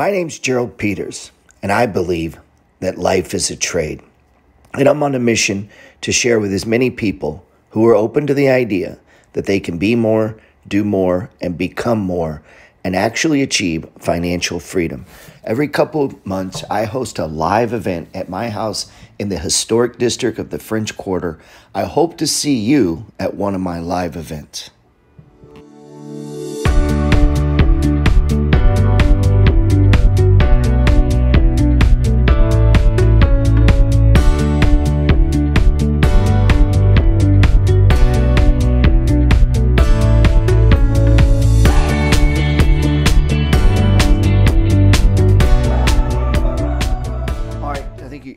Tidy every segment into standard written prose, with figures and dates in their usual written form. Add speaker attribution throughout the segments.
Speaker 1: My name's Gerald Peters, and I believe that life is a trade. And I'm on a mission to share with as many people who are open to the idea that they can be more, do more, and become more, and actually achieve financial freedom. Every couple of months, I host a live event at my house in the historic district of the French Quarter. I hope to see you at one of my live events.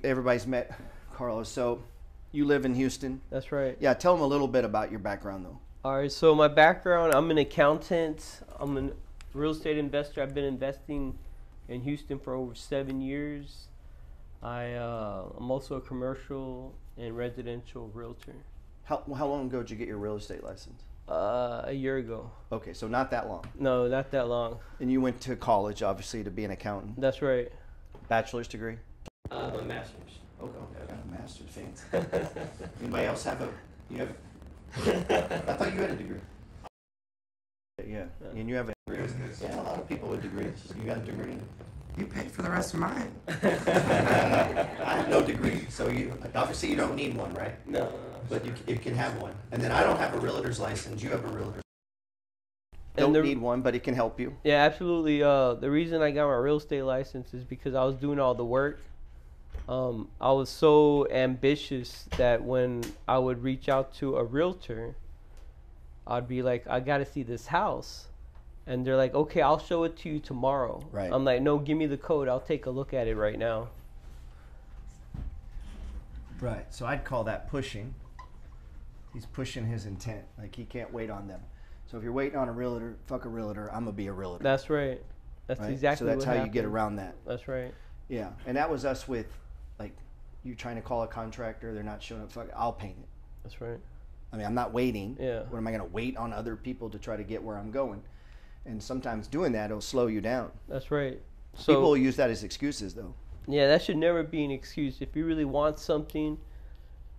Speaker 1: Everybody's met Carlos. So you live in Houston?
Speaker 2: That's right.
Speaker 1: Yeah, tell them a little bit about your background though.
Speaker 2: All right, so my background, I'm an accountant. I'm a real estate investor. I've been investing in Houston for over 7 years. I'm also a commercial and residential realtor.
Speaker 1: How long ago did you get your real estate license?
Speaker 2: A year ago.
Speaker 1: Okay, so not that long.
Speaker 2: No, not that long.
Speaker 1: And you went to college, obviously, to be an accountant.
Speaker 2: That's right.
Speaker 1: Bachelor's degree?
Speaker 2: A master's.
Speaker 1: Okay, I got a master's. Fancy. Anybody else have you have? I thought you had a degree. Yeah, and you have a degree. Yeah, a lot of people with degrees. You got a degree.
Speaker 3: You paid for the rest of mine.
Speaker 1: I have no degree, so obviously you don't need one, right?
Speaker 2: No.
Speaker 1: But you can have one. And then I don't have a realtor's license. You have a realtor's.
Speaker 2: Don't
Speaker 1: need one, but it can help you.
Speaker 2: Yeah, absolutely. The reason I got my real estate license is because I was doing all the work. I was so ambitious that when I would reach out to a realtor, I'd be like, I got to see this house. And they're like, okay, I'll show it to you tomorrow.
Speaker 1: Right.
Speaker 2: I'm like, no, give me the code. I'll take a look at it right now.
Speaker 1: Right. So I'd call that pushing. He's pushing his intent. Like he can't wait on them. So if you're waiting on a realtor, fuck a realtor. I'm going to be a realtor.
Speaker 2: That's right. That's
Speaker 1: right?
Speaker 2: exactly
Speaker 1: what happened. So that's how you get
Speaker 2: happened.
Speaker 1: around that.
Speaker 2: That's right.
Speaker 1: Yeah. And that was us with, like, you trying to call a contractor, they're not showing up, fuck, I'll paint it.
Speaker 2: That's right.
Speaker 1: I mean, I'm not waiting.
Speaker 2: Yeah.
Speaker 1: What am I going to wait on other people to try to get where I'm going? And sometimes doing that will slow you down.
Speaker 2: That's right. So
Speaker 1: people will use that as excuses, though.
Speaker 2: Yeah, that should never be an excuse. If you really want something,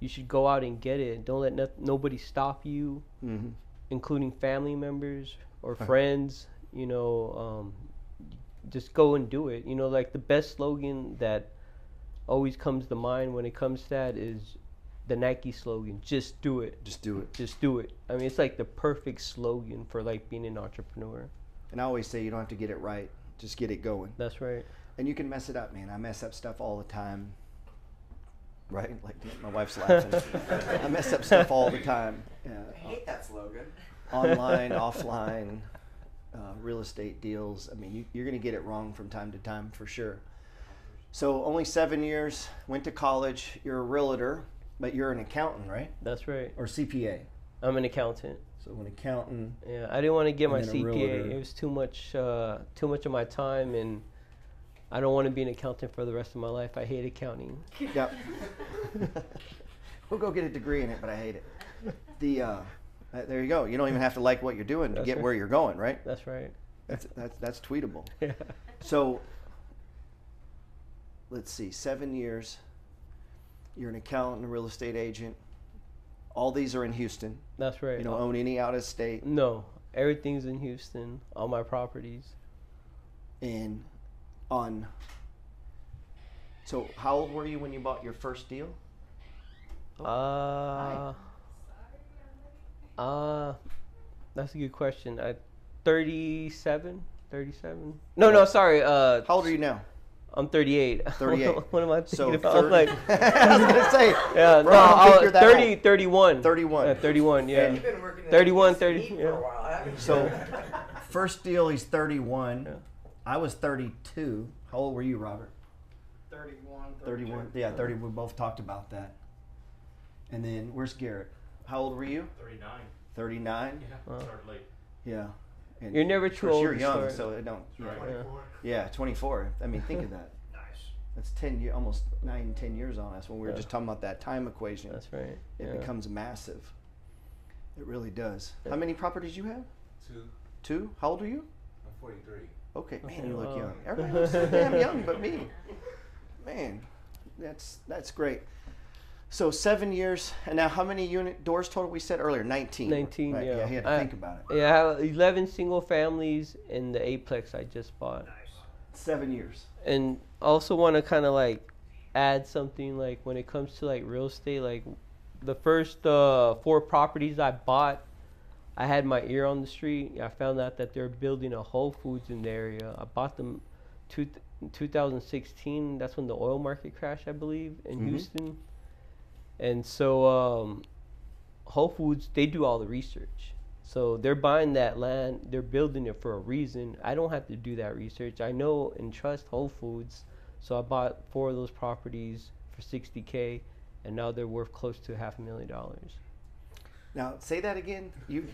Speaker 2: you should go out and get it. Don't let nobody stop you, including family members or friends. You know, just go and do it. You know, like the best slogan that always comes to mind when it comes to that is the Nike slogan, just do it.
Speaker 1: Just do it.
Speaker 2: Just do it. I mean, it's like the perfect slogan for like being an entrepreneur.
Speaker 1: And I always say you don't have to get it right, just get it going.
Speaker 2: That's right.
Speaker 1: And you can mess it up, man. I mess up stuff all the time. Right? Like my wife's laughing. I mess up stuff all the time.
Speaker 3: I hate that slogan.
Speaker 1: Online, offline, real estate deals. I mean, you're going to get it wrong from time to time for sure. So only 7 years, went to college. You're a realtor, but you're an accountant, right?
Speaker 2: That's right.
Speaker 1: Or CPA.
Speaker 2: I'm an accountant.
Speaker 1: So an accountant.
Speaker 2: Yeah, I didn't want to get my CPA.
Speaker 1: Realtor.
Speaker 2: It was too much of my time, and I don't want to be an accountant for the rest of my life. I hate accounting.
Speaker 1: Yep. We'll go get a degree in it, but I hate it. There you go. You don't even have to like what you're doing to get where you're going, right?
Speaker 2: That's right.
Speaker 1: That's tweetable.
Speaker 2: Yeah.
Speaker 1: So let's see, 7 years. You're an accountant, a real estate agent. All these are in Houston.
Speaker 2: That's right.
Speaker 1: You don't own any out of state.
Speaker 2: No, everything's in Houston. All my properties.
Speaker 1: And so how old were you when you bought your first deal?
Speaker 2: That's a good question. 37. No, sorry.
Speaker 1: How old are you now?
Speaker 2: I'm 38.
Speaker 1: 38.
Speaker 2: What am I thinking
Speaker 1: So
Speaker 2: about? I'm like,
Speaker 1: I was gonna say.
Speaker 2: yeah,
Speaker 1: bro,
Speaker 2: no, I was
Speaker 1: 30,
Speaker 2: 31.
Speaker 1: 31.
Speaker 2: 31, yeah.
Speaker 1: And
Speaker 3: You've been working
Speaker 2: 31,
Speaker 3: at
Speaker 2: 30,
Speaker 3: for
Speaker 2: yeah.
Speaker 3: a while, haven't you?
Speaker 1: So first deal, he's 31.
Speaker 2: Yeah.
Speaker 1: I was 32. How old were you, Robert?
Speaker 3: 31.
Speaker 1: 31. Yeah, 30. We both talked about that. And then where's Garrett? How old were you?
Speaker 4: 39.
Speaker 1: 39.
Speaker 4: Yeah, started late.
Speaker 1: Yeah. And
Speaker 2: You're never
Speaker 1: of
Speaker 2: too
Speaker 1: course,
Speaker 2: old
Speaker 1: you're
Speaker 2: to
Speaker 1: young,
Speaker 2: start.
Speaker 1: so it don't. Yeah.
Speaker 4: 24.
Speaker 1: Yeah, 24. I mean, think of that.
Speaker 4: Nice.
Speaker 1: That's 10 years, almost 10 years on us when we were just talking about that time equation.
Speaker 2: That's right.
Speaker 1: It becomes massive. It really does. How many properties you have?
Speaker 4: 2.
Speaker 1: 2? How old are you?
Speaker 4: I'm 43.
Speaker 1: Okay, man, you look young. Everybody looks so damn young but me. Man, that's great. So 7 years, and now how many doors total we said earlier? 19.
Speaker 2: 19,
Speaker 1: right?
Speaker 2: yeah.
Speaker 1: Yeah, he had to think about it.
Speaker 2: Yeah, I have 11 single families in the eightplex I just bought.
Speaker 1: 7 years.
Speaker 2: And I also want to kind of like add something like when it comes to like real estate, like the first 4 properties I bought, I had my ear on the street. I found out that they're building a Whole Foods in the area. I bought them 2016. That's when the oil market crashed, I believe, in Houston. And so Whole Foods, they do all the research. So they're buying that land. They're building it for a reason. I don't have to do that research. I know and trust Whole Foods. So I bought 4 of those properties for $60K, and now they're worth close to $500,000.
Speaker 1: Now, say that again. You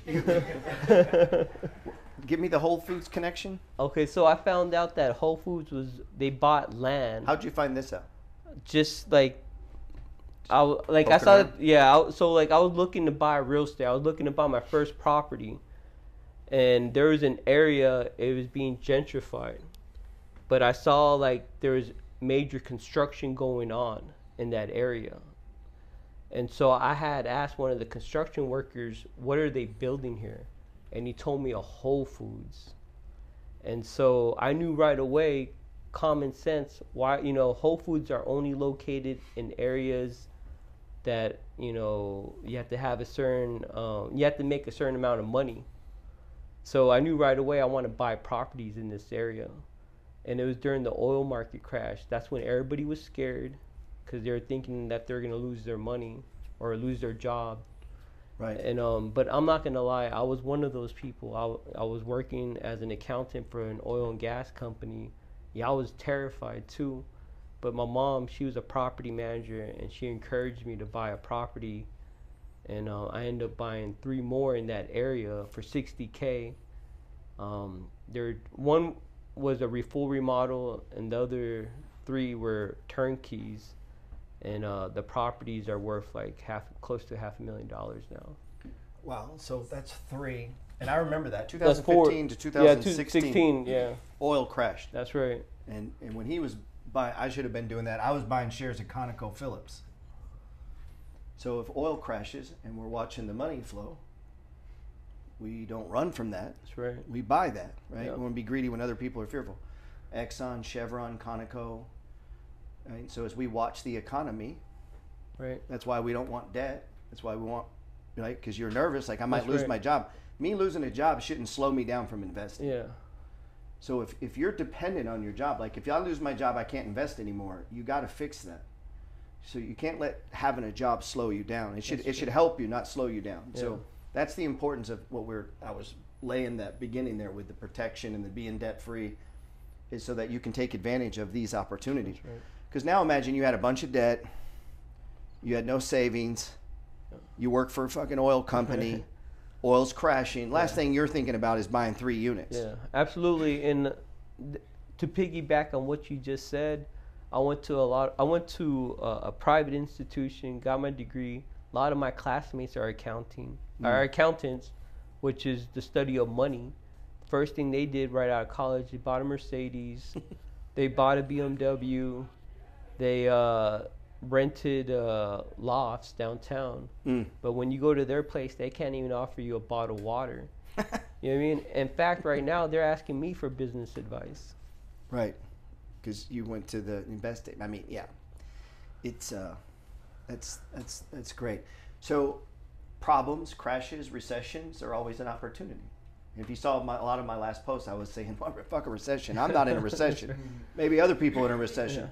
Speaker 1: give me the Whole Foods connection.
Speaker 2: Okay, so I found out that Whole Foods they bought land.
Speaker 1: How'd you find this out?
Speaker 2: Just like, I saw it, yeah. I was looking to buy real estate. I was looking to buy my first property, and there was an area, it was being gentrified, but I saw like there was major construction going on in that area. And so I had asked one of the construction workers, what are they building here? And he told me a Whole Foods. And so I knew right away, common sense, why, Whole Foods are only located in areas that, you have to have you have to make a certain amount of money. So I knew right away I want to buy properties in this area. And it was during the oil market crash. That's when everybody was scared, because they're thinking that they're going to lose their money or lose their job.
Speaker 1: Right.
Speaker 2: And but I'm not going to lie, I was one of those people. I was working as an accountant for an oil and gas company. Yeah, I was terrified too. But my mom, she was a property manager, and she encouraged me to buy a property. And I ended up buying 3 more in that area for $60K. One was a full remodel, and the other 3 were turnkeys. And the properties are worth like close to $500,000 now.
Speaker 1: Wow, so that's 3. And I remember that,
Speaker 2: That's
Speaker 1: 2015 to 2016.
Speaker 2: Yeah,
Speaker 1: Oil crashed.
Speaker 2: that's right.
Speaker 1: And when he was buying, I should have been doing that. I was buying shares of ConocoPhillips. So if oil crashes and we're watching the money flow, we don't run from that.
Speaker 2: That's right.
Speaker 1: We buy that, right?
Speaker 2: Yep.
Speaker 1: We want to be greedy when other people are fearful. Exxon, Chevron, Conoco. Right? So as we watch the economy,
Speaker 2: Right.
Speaker 1: that's why we don't want debt. That's why we want, right? Because you're nervous, like I might
Speaker 2: That's
Speaker 1: lose
Speaker 2: right.
Speaker 1: my job. Me losing a job shouldn't slow me down from investing.
Speaker 2: Yeah.
Speaker 1: So if you're dependent on your job, like if I lose my job, I can't invest anymore. You got to fix that. So you can't let having a job slow you down. It should help you, not slow you down.
Speaker 2: Yeah.
Speaker 1: So that's the importance of what I was laying that beginning there with the protection and the being debt free, is so that you can take advantage of these opportunities.
Speaker 2: That's right.
Speaker 1: Because now imagine you had a bunch of debt, you had no savings, you work for a fucking oil company, oil's crashing. Last thing you're thinking about is buying 3 units.
Speaker 2: Yeah, absolutely. And to piggyback on what you just said, I went to a private institution, got my degree. A lot of my classmates are are accountants, which is the study of money. First thing they did right out of college, they bought a Mercedes, they bought a BMW, they rented lofts downtown. But when you go to their place, they can't even offer you a bottle of water. You know what I mean? In fact, right now they're asking me for business advice.
Speaker 1: Right, because you went to the investing. I mean, yeah, it's that's great. So, problems, crashes, recessions are always an opportunity. If you saw a lot of my last posts, I was saying, well, fuck a recession. I'm not in a recession. Maybe other people are in a recession.
Speaker 2: Yeah.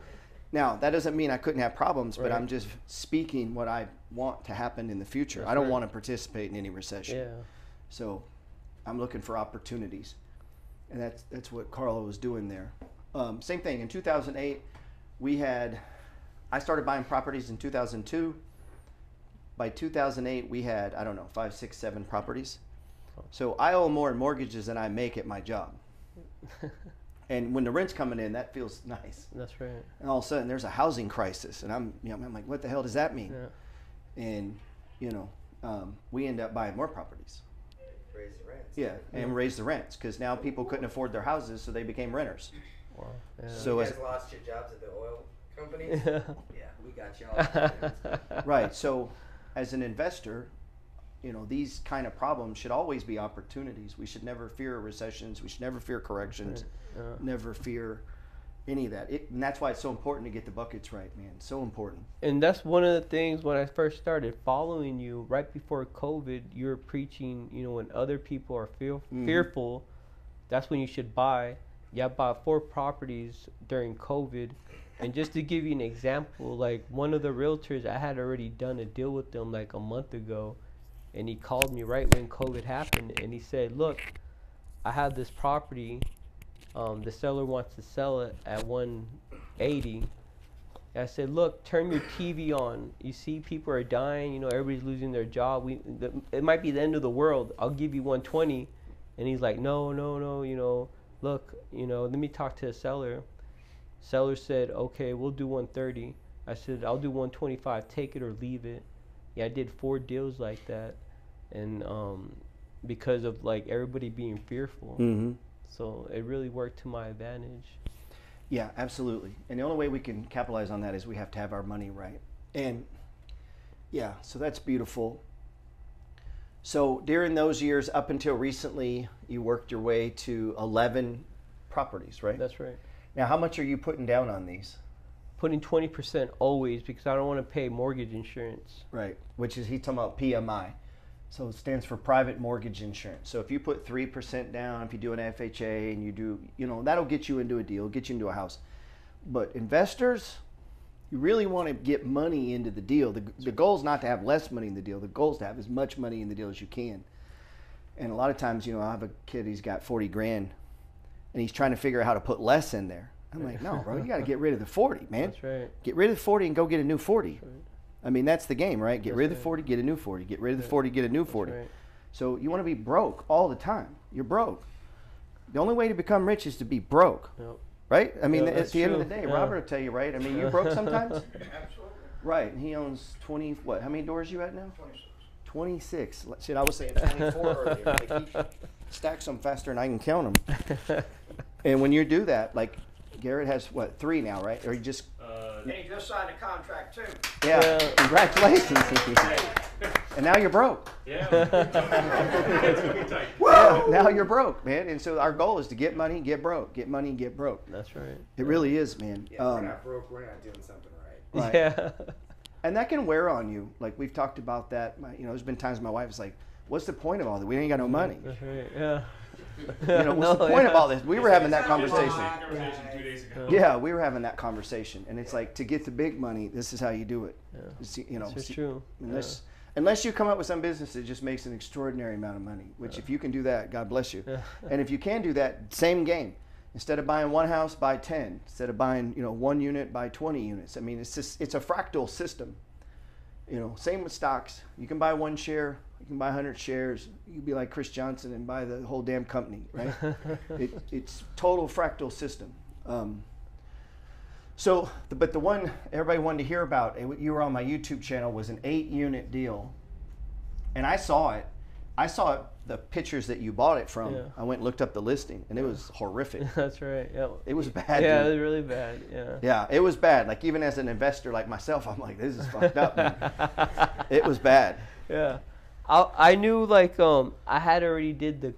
Speaker 1: Now, that doesn't mean I couldn't have problems, but
Speaker 2: Right.
Speaker 1: I'm just speaking what I want to happen in the future.
Speaker 2: That's
Speaker 1: I don't
Speaker 2: right.
Speaker 1: want to participate in any recession.
Speaker 2: Yeah.
Speaker 1: So I'm looking for opportunities. And that's what Carlo was doing there. Same thing. In 2008, I started buying properties in 2002. By 2008, we had, 5, 6, 7 properties. So I owe more in mortgages than I make at my job. And when the rent's coming in, that feels nice.
Speaker 2: That's right.
Speaker 1: And all of a sudden, there's a housing crisis, and I'm like, what the hell does that mean?
Speaker 2: Yeah.
Speaker 1: And we end up buying more properties.
Speaker 3: Raise the rent.
Speaker 1: Yeah, and raise the rents because now people couldn't afford their houses, so they became renters.
Speaker 2: Wow. Yeah.
Speaker 1: So
Speaker 3: you
Speaker 1: as
Speaker 3: guys lost your jobs at the oil companies? Yeah, we got y'all.
Speaker 1: right, so as an investor, you know, these kind of problems should always be opportunities. We should never fear recessions. We should never fear corrections. Never fear any of that. And that's why it's so important to get the buckets right, man. So important.
Speaker 2: And that's one of the things when I first started following you right before COVID, you were preaching, you know, when other people are fearful, that's when you should buy. Yeah, I bought 4 properties during COVID. And just to give you an example, like one of the realtors, I had already done a deal with them like a month ago. And he called me right when COVID happened. And he said, look, I have this property. The seller wants to sell it at 180. I said, look, turn your TV on. You see people are dying. You know, everybody's losing their job. It might be the end of the world. I'll give you 120. And he's like, no, you know, look, you know, let me talk to the seller. Seller said, okay, we'll do 130. I said, I'll do 125. Take it or leave it. Yeah, I did 4 deals like that. And because of like everybody being fearful.
Speaker 1: Mm-hmm.
Speaker 2: So it really worked to my advantage.
Speaker 1: Yeah, absolutely. And the only way we can capitalize on that is we have to have our money right. And yeah, so that's beautiful. So during those years, up until recently, you worked your way to 11 properties, right?
Speaker 2: That's right.
Speaker 1: Now, how much are you putting down on these?
Speaker 2: Putting 20% always because I don't want to pay mortgage insurance.
Speaker 1: Right, which is, he's talking about PMI. So it stands for private mortgage insurance. So if you put 3% down, if you do an FHA and you do, you know, that'll get you into a deal, get you into a house. But investors, you really want to get money into the deal. The goal is not to have less money in the deal. The goal is to have as much money in the deal as you can. And a lot of times, you know, I have a kid, he's got 40 grand and he's trying to figure out how to put less in there. I'm like, no, bro, you got to get rid of the 40, man.
Speaker 2: That's right.
Speaker 1: Get rid of the 40 and go get a new 40.
Speaker 2: That's right.
Speaker 1: I mean, that's the game, right? Get
Speaker 2: That's
Speaker 1: rid of the
Speaker 2: right.
Speaker 1: 40, get a new 40. Get rid of the 40, get a new 40.
Speaker 2: Right.
Speaker 1: So you want to be broke all the time. You're broke. The only way to become rich is to be broke,
Speaker 2: Yep.
Speaker 1: right? I mean,
Speaker 2: Yeah,
Speaker 1: at
Speaker 2: that's
Speaker 1: the end of the
Speaker 2: true.
Speaker 1: day,
Speaker 2: Yeah.
Speaker 1: Robert will tell you, right? I mean, you're broke sometimes?
Speaker 3: Absolutely.
Speaker 1: Right. And he owns 20, what? How many doors you at now?
Speaker 3: 26.
Speaker 1: 26. Shit, I was saying 24 earlier. Like, he stacks them faster than I can count them. And when you do that, like, Garrett has, what, 3 now, right? Or he just...
Speaker 3: And he just signed a contract too.
Speaker 1: Yeah,
Speaker 2: Yeah.
Speaker 1: congratulations. And now you're broke.
Speaker 4: Yeah. It's gonna be tight.
Speaker 1: Yeah, now you're broke, man. And so our goal is to get money, get broke. Get money, get broke.
Speaker 2: That's right.
Speaker 1: It really is, man.
Speaker 3: Yeah, we're not broke. We're not doing something right.
Speaker 1: Right.
Speaker 2: Yeah.
Speaker 1: And that can wear on you. Like, we've talked about that. You know, there's been times my wife is like, what's the point of all that? We ain't got no money.
Speaker 2: That's right. Yeah.
Speaker 1: You know, what's the point of all this? We were having that conversation.
Speaker 4: Conversation 2 days ago.
Speaker 1: Yeah, we were having that conversation. And it's like, to get the big money, this is how you do it.
Speaker 2: Yeah.
Speaker 1: It's, you know,
Speaker 2: That's true.
Speaker 1: unless you come up with some business that just makes an extraordinary amount of money, which if you can do that, God bless you.
Speaker 2: Yeah.
Speaker 1: And if you can do that, same game. Instead of buying one house, buy 10. Instead of buying, you know, 1 unit, buy 20 units. I mean, it's just, it's a fractal system. You know, same with stocks. You can buy 1 share, you can buy 100 shares. You can be like Chris Johnson and buy the whole damn company, right? It's total fractal system. But the one everybody wanted to hear about, you were on my YouTube channel, was an 8-unit deal. And I saw it. I saw it, the pictures that you bought it from.
Speaker 2: Yeah.
Speaker 1: I went and looked up the listing, and it was horrific.
Speaker 2: That's right. Yeah.
Speaker 1: It was bad.
Speaker 2: Yeah,
Speaker 1: dude.
Speaker 2: it was really bad. Yeah.
Speaker 1: Yeah, it was bad. Like, even as an investor like myself, I'm like, this is fucked up, man. It was bad.
Speaker 2: Yeah. I knew, like, I had already did the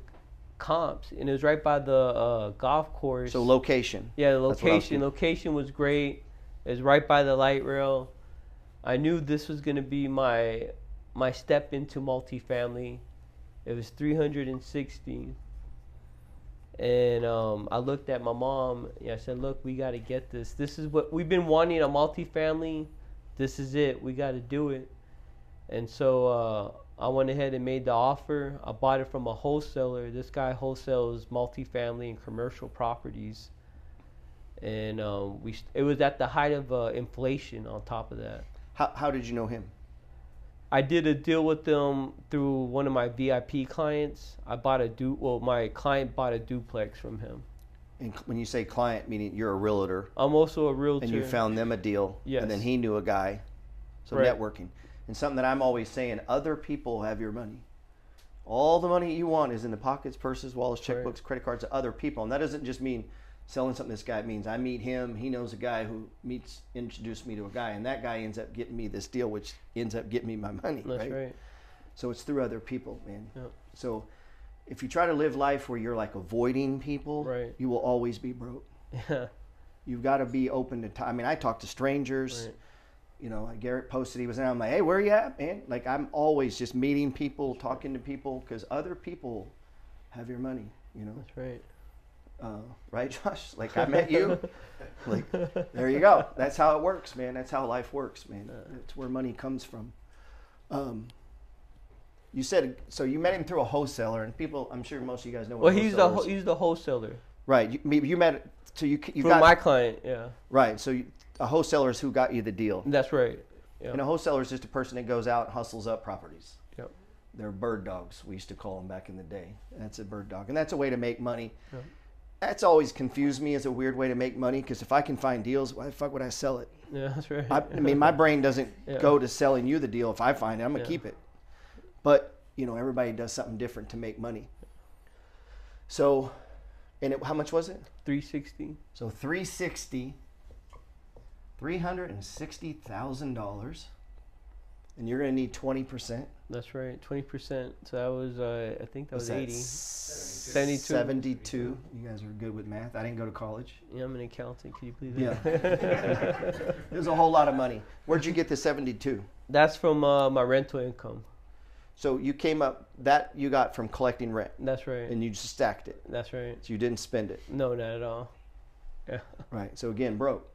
Speaker 2: comps, and it was right by the golf course.
Speaker 1: So location.
Speaker 2: Yeah, the
Speaker 1: That's what I was
Speaker 2: location.
Speaker 1: thinking.
Speaker 2: Location was great. It was right by the light rail. I knew this was going to be my step into multifamily. It was 360. And I looked at my mom. I said, look, we got to get this. This is what we've been wanting, a multifamily. This is it. We got to do it. And so I went ahead and made the offer. I bought it from a wholesaler. This guy wholesales multifamily and commercial properties. And it was at the height of inflation on top of that.
Speaker 1: How did you know him?
Speaker 2: I did a deal with them through one of my VIP clients. I bought my client bought a duplex from him.
Speaker 1: And when you say client, meaning you're a realtor.
Speaker 2: I'm also a realtor.
Speaker 1: And you found them a deal.
Speaker 2: Yes.
Speaker 1: And then he knew a guy. So
Speaker 2: Right.
Speaker 1: networking. And something that I'm always saying, other people have your money. All the money you want is in the pockets, purses, wallets, checkbooks,
Speaker 2: Right.
Speaker 1: credit cards of other people. And that doesn't just mean selling something to this guy. It means I meet him, he knows a guy who introduced me to a guy, and that guy ends up getting me this deal, which ends up getting me my money.
Speaker 2: That's right.
Speaker 1: So it's through other people, man.
Speaker 2: Yeah.
Speaker 1: So if you try to live life where you're like avoiding people,
Speaker 2: Right.
Speaker 1: you will always be broke.
Speaker 2: Yeah.
Speaker 1: You've got to be open to I mean, I talk to strangers.
Speaker 2: Right.
Speaker 1: You know, Garrett posted he was there. I'm like, hey, where you at, man? Like, I'm always just meeting people, talking to people, because other people have your money, you know?
Speaker 2: That's right.
Speaker 1: Right, Josh? Like, I met you. Like, there you go. That's how it works, man. That's how life works, man. That's where money comes from. You said, so you met him through a wholesaler, and people, I'm sure most of you guys know what
Speaker 2: Well,
Speaker 1: a wholesaler is.
Speaker 2: he's the wholesaler.
Speaker 1: Right. You met, so you
Speaker 2: From
Speaker 1: got.
Speaker 2: my client, yeah.
Speaker 1: Right. So a wholesaler is who got you the deal.
Speaker 2: That's right. Yeah.
Speaker 1: And a wholesaler is just a person that goes out and hustles up properties.
Speaker 2: Yep.
Speaker 1: They're bird dogs, we used to call them back in the day. That's a bird dog. And that's a way to make money.
Speaker 2: Yep.
Speaker 1: That's always confused me as a weird way to make money, because if I can find deals, why the fuck would I sell it?
Speaker 2: Yeah, that's right.
Speaker 1: I mean, my brain doesn't
Speaker 2: Yeah.
Speaker 1: go to selling you the deal. If I find it, I'm going to
Speaker 2: Yeah.
Speaker 1: keep it. But, you know, everybody does something different to make money. So, and how much was it?
Speaker 2: 360.
Speaker 1: So $360,000, and you're going to need 20%.
Speaker 2: That's right. 20%. So that was, I think that was
Speaker 1: What's that,
Speaker 2: 80.
Speaker 1: 72.
Speaker 2: 72.
Speaker 1: You guys are good with math. I didn't go to college.
Speaker 2: Yeah, I'm an accountant. Can you believe
Speaker 1: Yeah.
Speaker 2: that?
Speaker 1: There's a whole lot of money. Where'd you get the 72?
Speaker 2: That's from my rental income.
Speaker 1: So you came up, that you got from collecting rent,
Speaker 2: That's right.
Speaker 1: and you just stacked it.
Speaker 2: That's right.
Speaker 1: So you didn't spend it.
Speaker 2: No, not at all. Yeah.
Speaker 1: Right. So again, broke.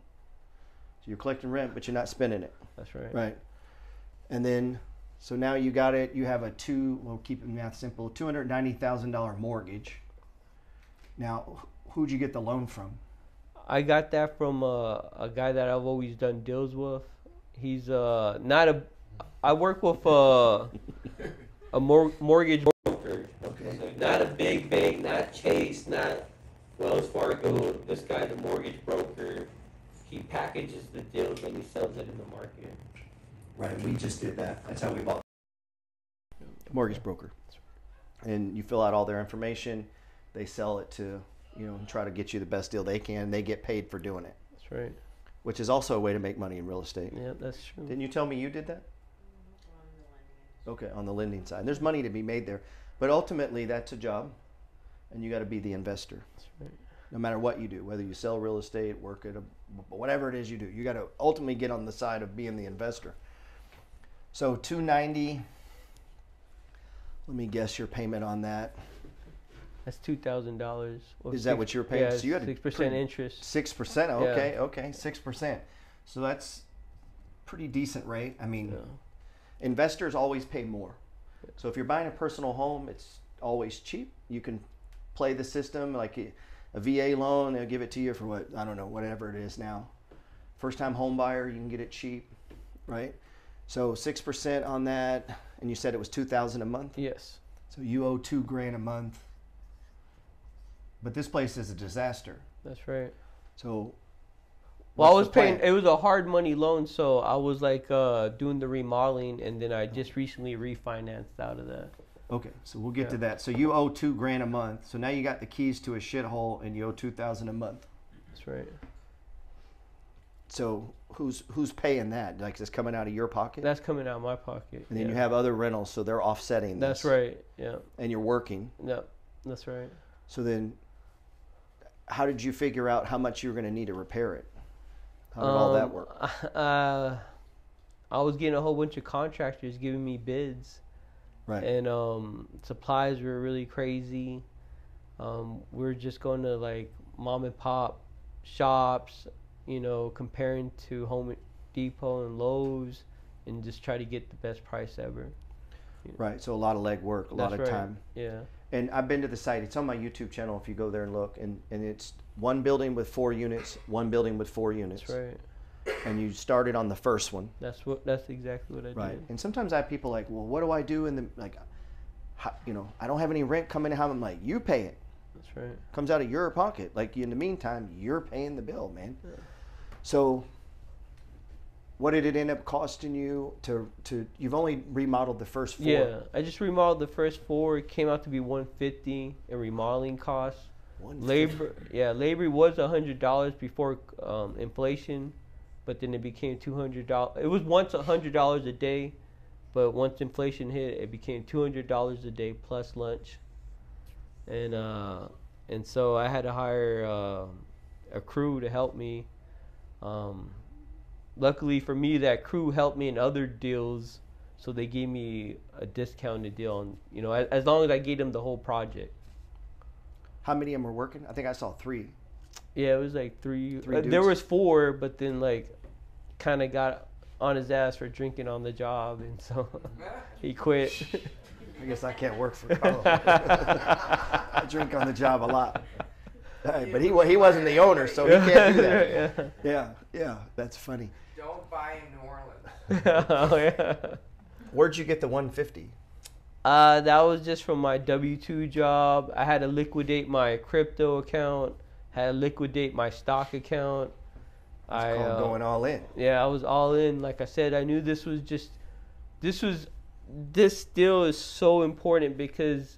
Speaker 1: So you're collecting rent, but you're not spending it.
Speaker 2: That's right.
Speaker 1: Right. And then, so now you got it. You have we'll keep the math simple, $290,000 mortgage. Now, who'd you get the loan from?
Speaker 2: I got that from a guy that I've always done deals with. He's not a. I work with a mortgage broker.
Speaker 1: Okay.
Speaker 2: So not a big bank, not Chase, not Wells Fargo. This guy, the mortgage broker, he packages the deals and he sells it in the market.
Speaker 1: Right. We just did that. That's how we bought. Mortgage broker. And you fill out all their information. They sell it to, and try to get you the best deal they can. They get paid for doing it,
Speaker 2: That's right.
Speaker 1: which is also a way to make money in real estate.
Speaker 2: Yeah, that's true.
Speaker 1: Didn't you tell me you did that? Okay, on the lending side. There's money to be made there. But ultimately, that's a job, and you got to be the investor.
Speaker 2: That's right.
Speaker 1: No matter what you do, whether you sell real estate, work at whatever it is you do, you got to ultimately get on the side of being the investor. So 290. Let me guess your payment on that.
Speaker 2: That's $2,000.
Speaker 1: Is that what you were paying?
Speaker 2: Yeah,
Speaker 1: So you had
Speaker 2: 6% interest.
Speaker 1: 6%. Okay, 6%. So that's pretty decent rate. I mean,
Speaker 2: Yeah.
Speaker 1: investors always pay more. So if you're buying a personal home, it's always cheap. You can play the system like a VA loan. They'll give it to you for what, I don't know, whatever it is now. First time home buyer, you can get it cheap, right? So 6% on that, and you said it was $2,000 a month.
Speaker 2: Yes.
Speaker 1: So you owe $2,000 a month. But this place is a disaster.
Speaker 2: That's right.
Speaker 1: So,
Speaker 2: Well, I
Speaker 1: what's
Speaker 2: was
Speaker 1: the
Speaker 2: paying.
Speaker 1: plan?
Speaker 2: It was a hard money loan, so I was like doing the remodeling, and then I just recently refinanced out of that.
Speaker 1: Okay, so we'll get to
Speaker 2: Yeah.
Speaker 1: that. So you owe $2,000 a month. So now you got the keys to a shithole, and you owe $2,000 a month.
Speaker 2: That's right.
Speaker 1: So who's paying that? Like, it's coming out of your pocket?
Speaker 2: That's coming out of my pocket.
Speaker 1: And then
Speaker 2: yeah.
Speaker 1: you have other rentals, so they're offsetting this.
Speaker 2: That's right. Yeah.
Speaker 1: And you're working.
Speaker 2: Yeah. That's right.
Speaker 1: So then, how did you figure out how much you were going to need to repair it? How did all that work?
Speaker 2: I was getting a whole bunch of contractors giving me bids,
Speaker 1: Right.
Speaker 2: and supplies were really crazy. We're just going to like mom and pop shops, comparing to Home Depot and Lowe's, and just try to get the best price ever.
Speaker 1: Right. So a lot of leg work, a lot of
Speaker 2: That's right.
Speaker 1: time.
Speaker 2: Yeah.
Speaker 1: And I've been to the site. It's on my YouTube channel if you go there and look. And it's one building with 4 units, one building with 4 units.
Speaker 2: That's right.
Speaker 1: And you started on the first one.
Speaker 2: That's exactly what I
Speaker 1: Right.
Speaker 2: did.
Speaker 1: And sometimes I have people like, well, what do I do? And I don't have any rent coming in. I'm like, you pay it.
Speaker 2: That's right.
Speaker 1: Comes out of your pocket. Like, in the meantime, you're paying the bill, man.
Speaker 2: Yeah.
Speaker 1: So what did it end up costing you to you've only remodeled the first 4?
Speaker 2: Yeah, I just remodeled the first 4. It came out to be $150 in remodeling costs. Labor was $100 before inflation, but then it became $200. It was once $100 a day, but once inflation hit, it became $200 a day plus lunch. And so I had to hire a crew to help me. Luckily for me, that crew helped me in other deals, so they gave me a discounted deal. And you know, as long as I gave them the whole project.
Speaker 1: How many of them were working? I think I saw 3.
Speaker 2: Yeah, it was like 3.
Speaker 1: Dudes?
Speaker 2: There was 4, but then like kind of got on his ass for drinking on the job, and so he quit.
Speaker 1: I guess I can't work for Carl. I drink on the job a lot. But he wasn't the owner, so he can't do that. Yeah, that's funny.
Speaker 3: Don't buy in New Orleans.
Speaker 2: Oh yeah.
Speaker 1: Where'd you get the 150?
Speaker 2: That was just from my W-2 job. I had to liquidate my crypto account. Had to liquidate my stock account.
Speaker 1: It's called going all in.
Speaker 2: Yeah, I was all in. Like I said, I knew this deal is so important because,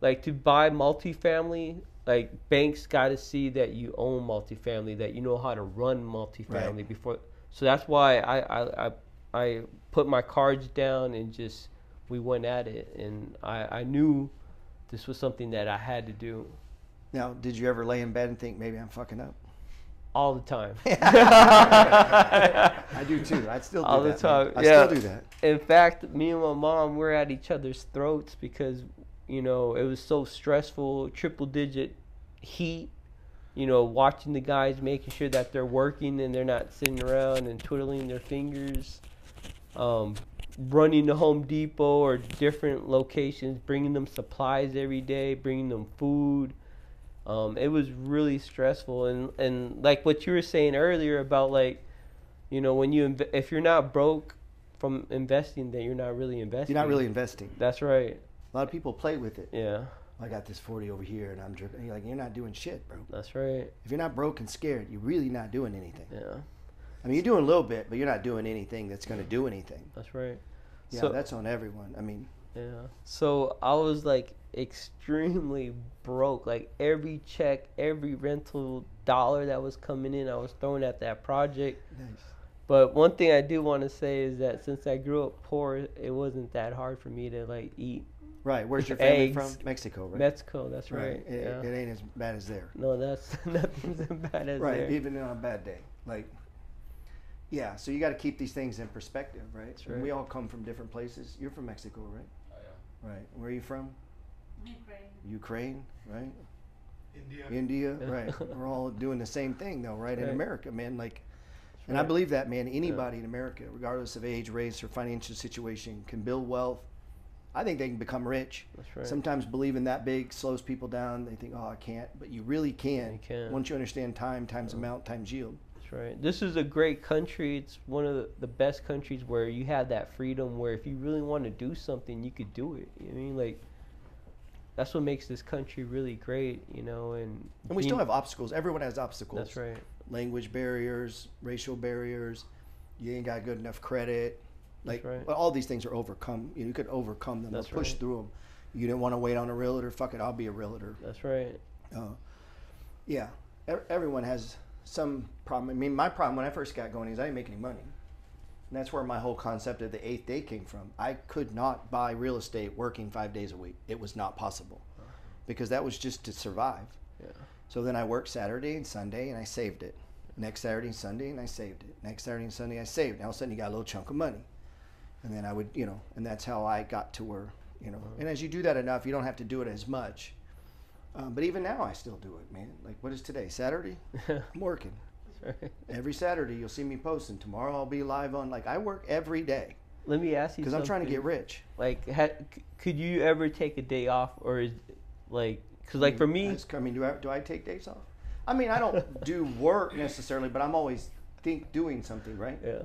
Speaker 2: like, to buy multifamily, like, banks got to see that you own multifamily, that you know how to run multifamily before. So that's why I put my cards down and just we went at it, and I knew this was something that I had to do.
Speaker 1: Now, did you ever lay in bed and think maybe I'm fucking up?
Speaker 2: All the time.
Speaker 1: I do too. I still do
Speaker 2: all
Speaker 1: that.
Speaker 2: The time.
Speaker 1: I
Speaker 2: yeah.
Speaker 1: still do that.
Speaker 2: In fact, me and my mom were at each other's throats because, you know, it was so stressful, triple-digit heat, you know, watching the guys, making sure that they're working and they're not sitting around and twiddling their fingers. Running to Home Depot or different locations, bringing them supplies every day, bringing them food. It was really stressful, and like what you were saying earlier about, like, you know, when you if you're not broke from investing, then you're not really investing.
Speaker 1: You're not really investing.
Speaker 2: That's right.
Speaker 1: A lot of people play with it.
Speaker 2: Yeah.
Speaker 1: I got this 40 over here, and I'm dripping. And you're like, you're not doing shit, bro.
Speaker 2: That's right.
Speaker 1: If you're not broke and scared, you're really not doing anything.
Speaker 2: Yeah.
Speaker 1: I mean, you're doing a little bit, but you're not doing anything that's going to do anything.
Speaker 2: That's right.
Speaker 1: Yeah,
Speaker 2: so,
Speaker 1: that's on everyone. I mean.
Speaker 2: Yeah. So I was like extremely broke. Like every check, every rental dollar that was coming in, I was throwing at that project.
Speaker 1: Nice.
Speaker 2: But one thing I do want to say is that since I grew up poor, it wasn't that hard for me to like eat.
Speaker 1: Right. Where's your family
Speaker 2: eggs.
Speaker 1: from? Mexico, right?
Speaker 2: Mexico, that's right.
Speaker 1: It ain't as bad as there.
Speaker 2: No, that's nothing's as bad as
Speaker 1: right,
Speaker 2: there.
Speaker 1: even on a bad day. Like, yeah, so you got to keep these things in perspective, right?
Speaker 2: That's right.
Speaker 1: And we all come from different places. You're from Mexico, right?
Speaker 4: I am.
Speaker 1: Right. Where are you from? Ukraine, right?
Speaker 4: India.
Speaker 1: India, right. We're all doing the same thing, though, right? In
Speaker 2: Right.
Speaker 1: America, man. Like,
Speaker 2: That's
Speaker 1: and
Speaker 2: right.
Speaker 1: I believe that, man. Anybody in America, regardless of age, race, or financial situation, can build wealth. I think they can become rich.
Speaker 2: That's right.
Speaker 1: Sometimes believing that big slows people down. They think, oh, I can't. But you really can.
Speaker 2: You can.
Speaker 1: Once you understand time times amount times yield.
Speaker 2: That's right. This is a great country. It's one of the best countries where you have that freedom where if you really want to do something, you could do it. You know what I mean? Like, that's what makes this country really great, you know. And
Speaker 1: we still have obstacles. Everyone has obstacles.
Speaker 2: That's right.
Speaker 1: Language barriers, racial barriers. You ain't got good enough credit. Like,
Speaker 2: right.
Speaker 1: but all these things are overcome. You could overcome them.
Speaker 2: That's
Speaker 1: or push
Speaker 2: right.
Speaker 1: through them. You didn't want to wait on a realtor. Fuck it, I'll be a realtor.
Speaker 2: That's right.
Speaker 1: Yeah, everyone has some problem. I mean, my problem when I first got going is I didn't make any money. And that's where my whole concept of the eighth day came from. I could not buy real estate working 5 days a week. It was not possible because that was just to survive.
Speaker 2: Yeah.
Speaker 1: So then I worked Saturday and Sunday and I saved it. Next Saturday and Sunday and I saved it. Next Saturday and Sunday I saved it. All of a sudden you got a little chunk of money. And then I would, you know, and that's how I got to where, you know, and as you do that enough, you don't have to do it as much. But even now I still do it, man. Like, what is today? Saturday? I'm working.
Speaker 2: Right.
Speaker 1: Every Saturday you'll see me posting. Tomorrow I'll be live on, like, I work every day.
Speaker 2: Let me ask you
Speaker 1: because I'm trying to get rich.
Speaker 2: Like, could you ever take a day off, or is like, because like for me,
Speaker 1: I mean, do I take days off? I mean, I don't do work necessarily, but I'm always doing something, right?
Speaker 2: Yeah.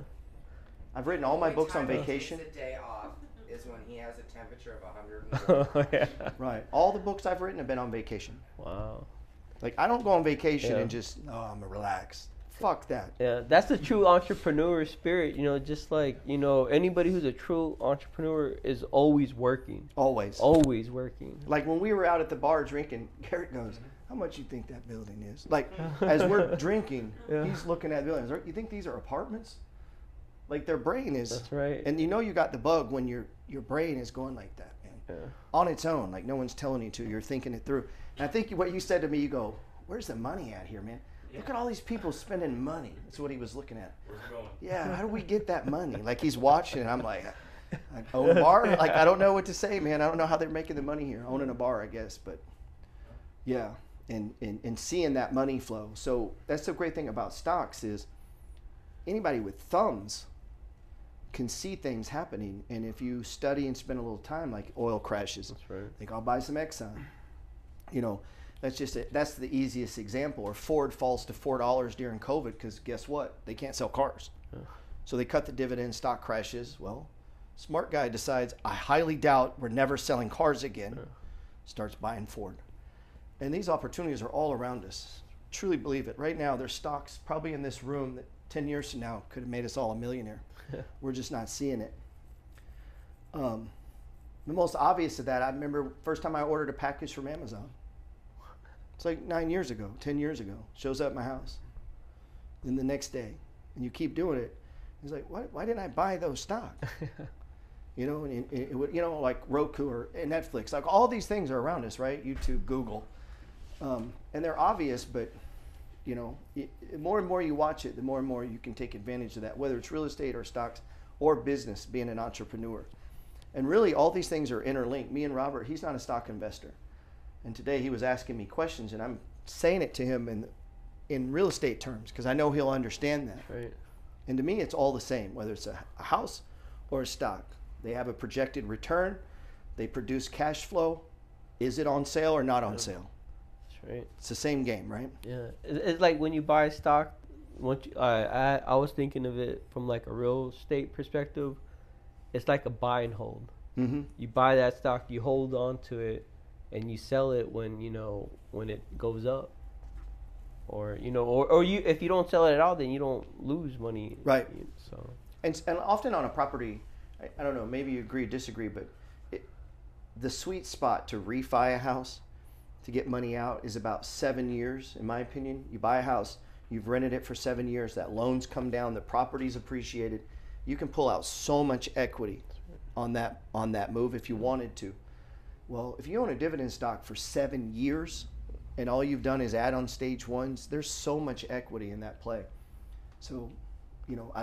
Speaker 1: I've written all my books on vacation.
Speaker 3: The day off is when he has a temperature of 100.
Speaker 2: Yeah.
Speaker 1: Right. All the books I've written have been on vacation.
Speaker 2: Wow.
Speaker 1: Like, I don't go on vacation
Speaker 2: Yeah.
Speaker 1: and just, oh, I'm gonna relax.
Speaker 5: fuck that.
Speaker 2: Yeah, that's the true entrepreneur spirit. You know, just like, you know, anybody who's a true entrepreneur is always working.
Speaker 5: Always.
Speaker 2: Always working.
Speaker 5: Like when we were out at the bar drinking, Garrett goes, how much you think that building is? Like, as we're drinking, he's looking at buildings. You think these are apartments? Like, their brain is.
Speaker 2: That's right.
Speaker 5: And you know you got the bug when your brain is going like that, man.
Speaker 2: Yeah.
Speaker 5: On its own. Like, no one's telling you to. You're thinking it through. And I think what you said to me, you go, where's the money at here, man? Look at all these people spending money. That's what he was looking at.
Speaker 3: Where's it going?
Speaker 5: Yeah, how do we get that money? Like, he's watching, and I'm like own a bar? Like, I don't know what to say, man. I don't know how they're making the money here. Owning a bar, I guess. But, yeah, and seeing that money flow. So that's the great thing about stocks is anybody with thumbs can see things happening. And if you study and spend a little time, like oil crashes,
Speaker 2: That's right.
Speaker 5: think I'll buy some Exxon. You know, that's the easiest example. Or Ford falls to $4 during COVID because guess what? They can't sell cars. So they cut the dividend, stock crashes. Well, smart guy decides, I highly doubt we're never selling cars again. Starts buying Ford. And these opportunities are all around us. Truly believe it. Right now, there's stocks probably in this room that 10 years from now could have made us all a millionaire. We're just not seeing it. The most obvious of that, I remember first time I ordered a package from Amazon. It's like 9 years ago, 10 years ago. Shows up at my house. Then the next day. And you keep doing it. He's like, why didn't I buy those stocks? You know, and it would, you know, like Roku or Netflix. Like all these things are around us, right? YouTube, Google. And they're obvious, but, you know, the more and more you watch it, the more and more you can take advantage of that, whether it's real estate or stocks or business, being an entrepreneur. And really, all these things are interlinked. Me and Robert, he's not a stock investor. And today he was asking me questions, and I'm saying it to him in real estate terms because I know he'll understand that.
Speaker 2: Right.
Speaker 5: And to me, it's all the same, whether it's a house or a stock. They have a projected return. They produce cash flow. Is it on sale or not on sale?
Speaker 2: That's right.
Speaker 5: It's the same game, right?
Speaker 2: Yeah. It's like when you buy stock, I was thinking of it from like a real estate perspective. It's like a buy and hold.
Speaker 5: Mm-hmm.
Speaker 2: You buy that stock, you hold on to it, and you sell it when, you know, when it goes up. Or, you know, or you, if you don't sell it at all, then you don't lose money.
Speaker 5: Right.
Speaker 2: So.
Speaker 5: And often on a property, I don't know, maybe you agree, disagree, but the sweet spot to refi a house, to get money out, is about 7 years, in my opinion. You buy a house, you've rented it for 7 years, that loans come down, the property's appreciated. You can pull out so much equity on that move if you wanted to. Well, if you own a dividend stock for 7 years and all you've done is add on stage ones, there's so much equity in that play. So, you know,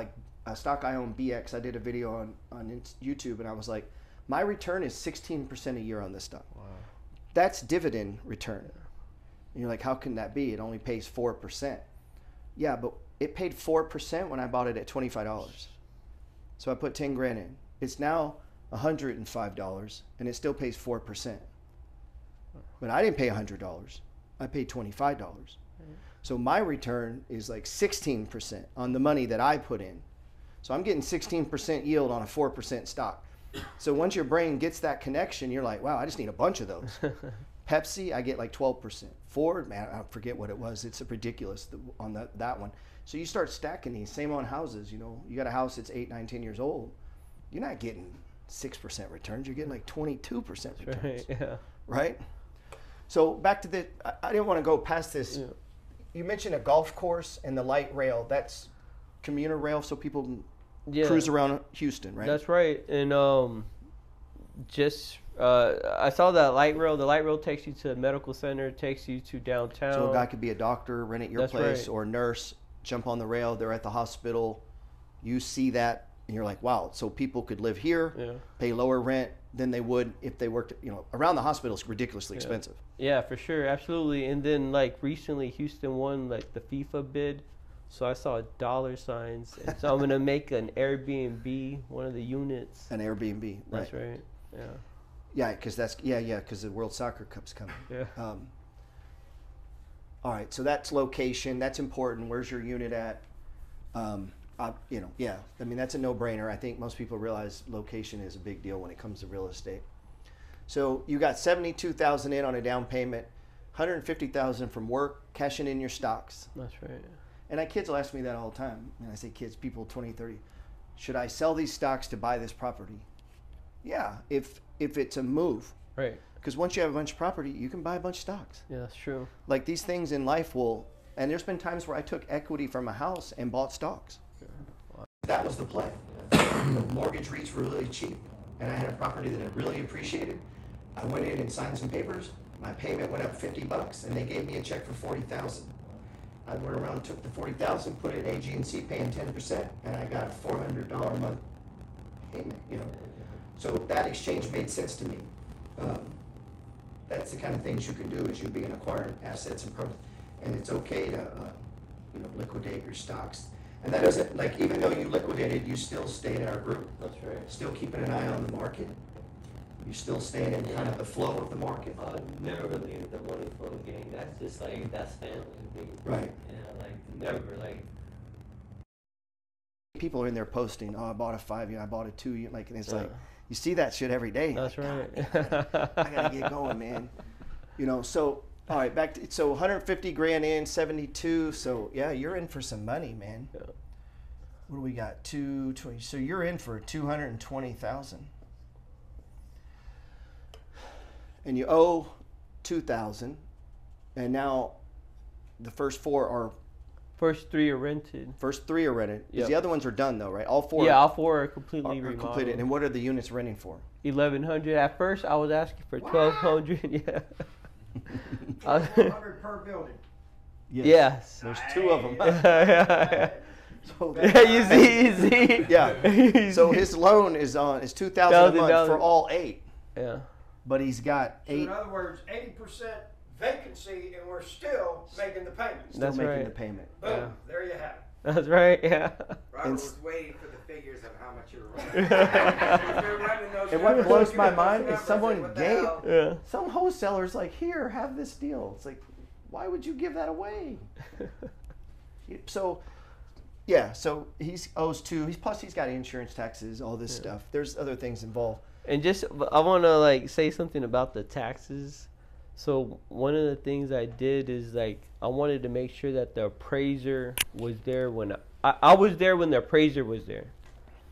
Speaker 5: a stock I own, BX, I did a video on YouTube, and I was like, my return is 16% a year on this stock. Wow. That's dividend return. And you're like, how can that be? It only pays 4%. Yeah, but it paid 4% when I bought it at $25. So I put 10 grand in. It's now $105, and it still pays 4%. But I didn't pay $100. I paid $25. So my return is like 16% on the money that I put in. So I'm getting 16% yield on a 4% stock. So once your brain gets that connection, you're like, wow, I just need a bunch of those. Pepsi, I get like 12%. Ford, man, I forget what it was. It's ridiculous on that one. So you start stacking these. Same on houses. You know, you got a house that's 8, 9, 10 years old. You're not getting 6% returns. You're getting like 22% returns.
Speaker 2: Right, yeah.
Speaker 5: Right? So back to I didn't want to go past this.
Speaker 2: Yeah.
Speaker 5: You mentioned a golf course and the light rail. That's commuter rail, so people can cruise around Houston, right?
Speaker 2: That's right. And I saw that light rail. The light rail takes you to the medical center, takes you to downtown.
Speaker 5: So a guy could be a doctor, rent at your place,
Speaker 2: right.
Speaker 5: or a nurse, jump on the rail. They're at the hospital. You see that, and you're like, wow. So people could live here, pay lower rent than they would if they worked, you know, around the hospital is ridiculously expensive.
Speaker 2: Yeah, for sure. Absolutely. And then like recently Houston won like the FIFA bid. So I saw dollar signs. And so I'm going to make an Airbnb, one of the units.
Speaker 5: An Airbnb, right.
Speaker 2: That's right. Yeah.
Speaker 5: Yeah, because because the World Soccer Cup's coming.
Speaker 2: Yeah.
Speaker 5: All right, so that's location. That's important. Where's your unit at? You know, yeah. I mean, that's a no-brainer. I think most people realize location is a big deal when it comes to real estate. So you got $72,000 in on a down payment, $150,000 from work, cashing in your stocks.
Speaker 2: That's right.
Speaker 5: And kids will ask me that all the time. And I say, kids, people 20, 30, should I sell these stocks to buy this property? Yeah, if it's a move.
Speaker 2: Right.
Speaker 5: Because once you have a bunch of property, you can buy a bunch of stocks.
Speaker 2: Yeah, that's true.
Speaker 5: Like these things in life will, and there's been times where I took equity from a house and bought stocks.
Speaker 1: That was the play. The mortgage REITs were really cheap, and I had a property that I really appreciated. I went in and signed some papers. My payment went up $50, and they gave me a check for $40,000. I went around, took the $40,000, put it in AG&C, paying 10%, and I got a $400 a month payment. You know, so that exchange made sense to me. That's the kind of things you can do as you begin acquiring assets and growth, and it's okay to liquidate your stocks. And that doesn't, like, even though you liquidated, you still stay in our group.
Speaker 6: That's right.
Speaker 1: Still keeping an eye on the market. You still staying in kind of the flow of the market.
Speaker 6: Never really in the money flow game. That's just like, that's family to me.
Speaker 1: Right.
Speaker 6: Yeah, like, never, like.
Speaker 5: People are in there posting, oh, I bought a 5-year, I bought a 2-year, like, and it's like, you see that shit every day.
Speaker 2: That's right.
Speaker 5: I gotta get going, man. You know, so, all right, back to, so 150 grand in, 72, so yeah, you're in for some money, man.
Speaker 2: Yeah.
Speaker 5: What do we got? 220, so you're in for 220,000. And you owe 2,000, and now the first 4 are
Speaker 2: First 3 are rented.
Speaker 5: First 3 are rented. Because
Speaker 2: Yep.
Speaker 5: the other ones are done though, right? All 4.
Speaker 2: Yeah, all 4 are completely
Speaker 5: are
Speaker 2: remodeled.
Speaker 5: completed. And what are the units renting for?
Speaker 2: 1,100. At first, I was asking for 1,200. Yeah.
Speaker 4: 100 per building.
Speaker 2: Yes.
Speaker 5: There's 2 of them.
Speaker 2: Yeah.
Speaker 5: So,
Speaker 2: Yeah, you see.
Speaker 5: yeah. So his loan is $2,000 a month for all 8.
Speaker 2: Yeah.
Speaker 5: But he's got
Speaker 4: So
Speaker 5: 8.
Speaker 4: in other words, 80% vacancy, and we're still making the payments.
Speaker 5: Still
Speaker 2: That's
Speaker 5: making
Speaker 2: right.
Speaker 5: the payment.
Speaker 4: Boom,
Speaker 2: Yeah.
Speaker 4: there you have it.
Speaker 2: That's right. Yeah.
Speaker 3: Robert
Speaker 5: And
Speaker 3: was waiting for the figures of how much you were running. You're running those
Speaker 5: And what
Speaker 3: numbers,
Speaker 5: blows
Speaker 3: looking
Speaker 5: my
Speaker 3: at those
Speaker 5: mind is
Speaker 3: numbers,
Speaker 5: someone
Speaker 3: what the
Speaker 5: gave-
Speaker 3: hell?
Speaker 2: Yeah.
Speaker 5: Some wholesalers like, here, have this deal. It's like, why would you give that away? So, yeah, so he owes 2. Plus he's got insurance, taxes, all this stuff. There's other things involved.
Speaker 2: And just, I want to like say something about the taxes. So one of the things I did is like, I wanted to make sure that the appraiser was there when I was there when the appraiser was there.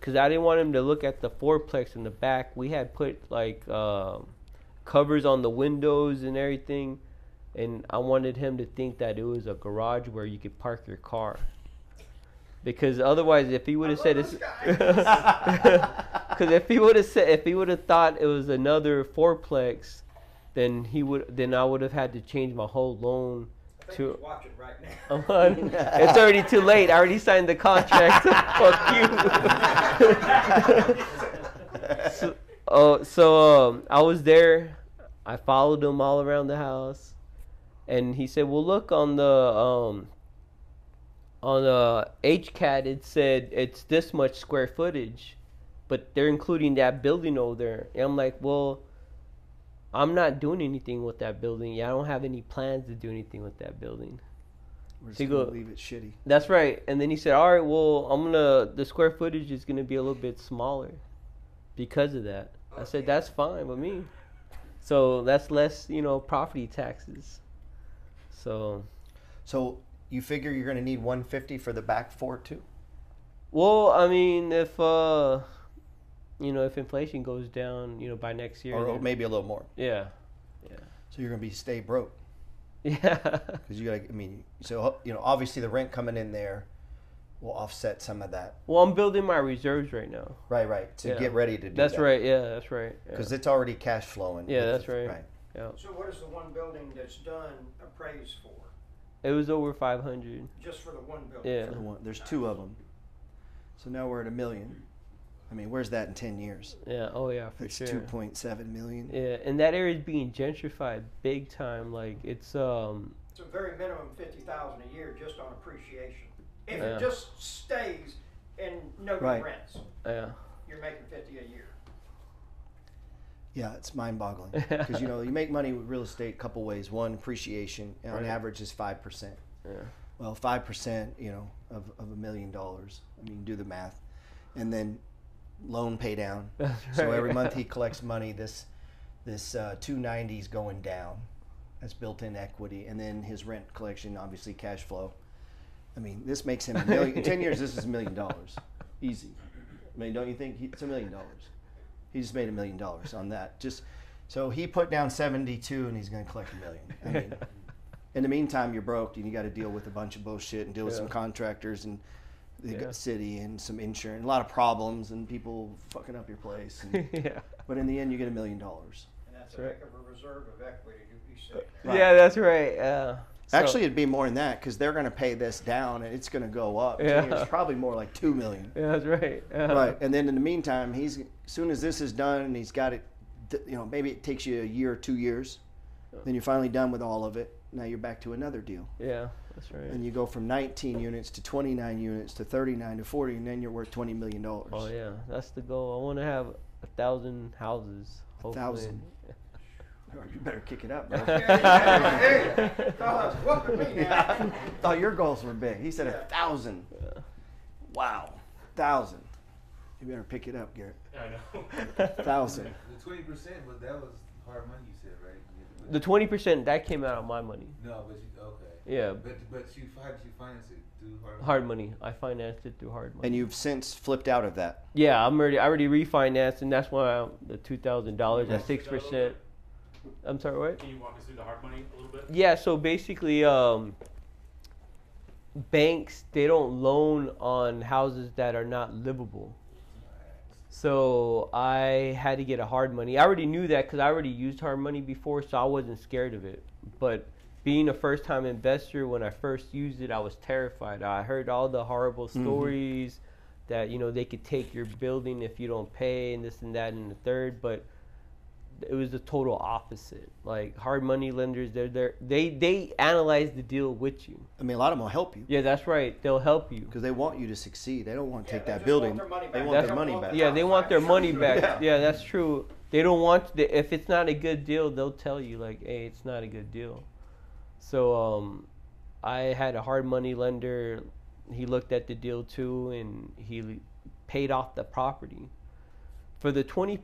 Speaker 2: Because I didn't want him to look at the fourplex in the back. We had put like covers on the windows and everything. And I wanted him to think that it was a garage where you could park your car. Because otherwise, if he would have said it's, because if he would have thought it was another fourplex, then I would have had to change my whole loan
Speaker 4: I think
Speaker 2: to.
Speaker 4: he's watching right now.
Speaker 2: It's already too late. I already signed the contract. Fuck you. So I was there. I followed him all around the house, and he said, "Well, look on the HCAT. It said it's this much square footage, but they're including that building over there." And I'm like, "Well, I'm not doing anything with that building. Yeah, I don't have any plans to do anything with that building."
Speaker 5: We're just
Speaker 2: So you
Speaker 5: going
Speaker 2: go-
Speaker 5: to leave it shitty.
Speaker 2: That's right. And then he said, "All right, well, the square footage is gonna be a little bit smaller because of that." I said, "That's fine with me." So that's less, property taxes. So,
Speaker 5: You figure you're going to need 150 for the back 4 too?
Speaker 2: well, I mean, if inflation goes down, by next year,
Speaker 5: Or
Speaker 2: then-
Speaker 5: maybe a little more.
Speaker 2: yeah,
Speaker 5: So you're going to stay broke.
Speaker 2: yeah,
Speaker 5: Because you got to, obviously the rent coming in there will offset some of that.
Speaker 2: Well, I'm building my reserves right now.
Speaker 5: Right. To
Speaker 2: Yeah.
Speaker 5: get ready to do
Speaker 2: That's
Speaker 5: that.
Speaker 2: right. Yeah, that's right. Yeah.
Speaker 5: Because it's already cash flowing.
Speaker 2: Yeah,
Speaker 5: with
Speaker 2: that's
Speaker 5: the-
Speaker 2: right. Yeah.
Speaker 4: So what is the one building that's done appraised for?
Speaker 2: It was over 500.
Speaker 4: Just for the one building?
Speaker 2: Yeah.
Speaker 5: For the one, there's 2 of them. So now we're at $1 million. I mean, where's that in 10 years?
Speaker 2: Yeah. Oh yeah, for
Speaker 5: It's
Speaker 2: sure.
Speaker 5: 2.7 million.
Speaker 2: Yeah, and that area is being gentrified big time. Like it's
Speaker 4: It's a very minimum $50,000 a year just on appreciation. If
Speaker 2: Yeah.
Speaker 4: it just stays and no
Speaker 5: Right.
Speaker 4: rents,
Speaker 2: yeah.
Speaker 4: you're making $50 a year.
Speaker 5: Yeah, it's mind-boggling. Because, you make money with real estate a couple ways. One, appreciation on
Speaker 2: Right.
Speaker 5: average is 5%.
Speaker 2: Yeah.
Speaker 5: Well, 5%, of $1 million. I mean, do the math. And then loan pay down. So every month he collects money. This 290 is going down. That's built-in equity. And then his rent collection, obviously cash flow. I mean, this makes him a million. In 10 years, this is $1 million. Easy. I mean, don't you think? It's $1 million. He just made $1 million on that. So he put down 72 and he's going to collect $1 million. I mean, in the meantime, you're broke and you got to deal with a bunch of bullshit and deal with some contractors and the city and some insurance, a lot of problems and people fucking up your place. And, but in the end, you get $1 million.
Speaker 4: And that's a heck of a reserve of equity to be sitting there.
Speaker 2: Yeah, that's right.
Speaker 5: Actually, it'd be more than that because they're going to pay this down and it's going to go up. It's probably more like $2 million.
Speaker 2: Yeah, that's right.
Speaker 5: Right, and then in the meantime, as soon as this is done and he's got it, maybe it takes you a year or 2 years, then you're finally done with all of it. Now you're back to another deal.
Speaker 2: Yeah, that's right.
Speaker 5: And you go from 19 units to 29 units to 39 to 40, and then you're worth $20 million.
Speaker 2: Oh yeah, that's the goal. I want to have 1,000 houses.
Speaker 5: 1,000. You better kick it up, bro.
Speaker 4: Hey, fellas, whooping me now.
Speaker 5: Thought your goals were big. He said 1,000. Wow, 1,000. You better pick it up, Garrett.
Speaker 7: I know.
Speaker 5: 1,000.
Speaker 7: The 20%, but that was hard money, you said, right?
Speaker 2: The 20% that came out of my money.
Speaker 7: No, but okay.
Speaker 2: Yeah.
Speaker 7: But how did you finance it? Through
Speaker 2: hard money. I financed it through hard money.
Speaker 5: And you've since flipped out of that.
Speaker 2: Yeah, I already refinanced, and that's why the $2,000 at 6%. I'm sorry, what?
Speaker 8: Can you walk us through the hard money a little bit?
Speaker 2: Yeah, so basically, banks, they don't loan on houses that are not livable. So I had to get a hard money. I already knew that because I already used hard money before, so I wasn't scared of it. But being a first-time investor, when I first used it, I was terrified. I heard all the horrible stories that, they could take your building if you don't pay and this and that and the third, but it was the total opposite. Like hard money lenders, they analyze the deal with you.
Speaker 5: I mean, a lot of them will help you.
Speaker 2: Yeah, that's right. They'll help you
Speaker 5: because they want you to succeed. They don't want to take that
Speaker 4: just
Speaker 5: building.
Speaker 4: want their money
Speaker 5: They
Speaker 4: back.
Speaker 5: want their money back.
Speaker 2: Yeah, they want their money back.
Speaker 5: Yeah.
Speaker 2: Yeah, that's true. They don't want if it's not a good deal, they'll tell you like, hey, it's not a good deal. So I had a hard money lender. He looked at the deal too, and he paid off the property for the 20%.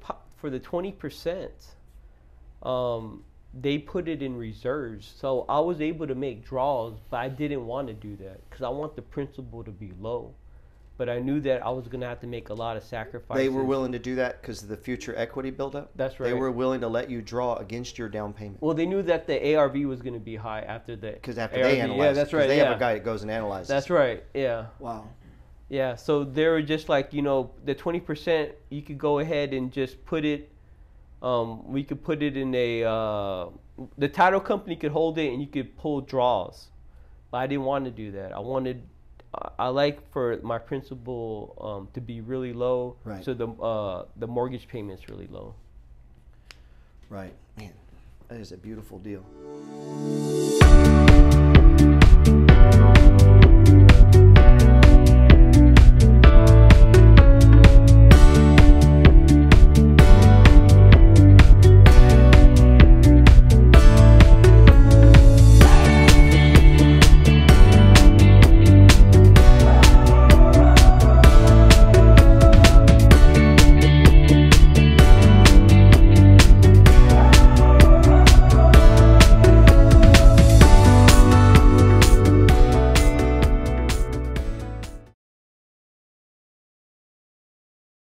Speaker 2: They put it in reserves, so I was able to make draws, but I didn't want to do that because I want the principal to be low. But I knew that I was going to have to make a lot of sacrifices.
Speaker 5: They were willing to do that because of the future equity buildup?
Speaker 2: That's right.
Speaker 5: They were willing to let you draw against your down payment.
Speaker 2: Well, they knew that the ARV was going to be high after the
Speaker 5: Because after
Speaker 2: ARV.
Speaker 5: they analyze
Speaker 2: Yeah, that's right.
Speaker 5: They have a guy that goes and analyzes.
Speaker 2: That's right. Yeah.
Speaker 5: Wow.
Speaker 2: Yeah. So they were just like, the 20%, you could go ahead and just put it. We could put it in the title company could hold it and you could pull draws. But I didn't want to do that. I like for my principal to be really low,
Speaker 5: right.
Speaker 2: So the mortgage payment's really low.
Speaker 5: Right. Man, that is a beautiful deal.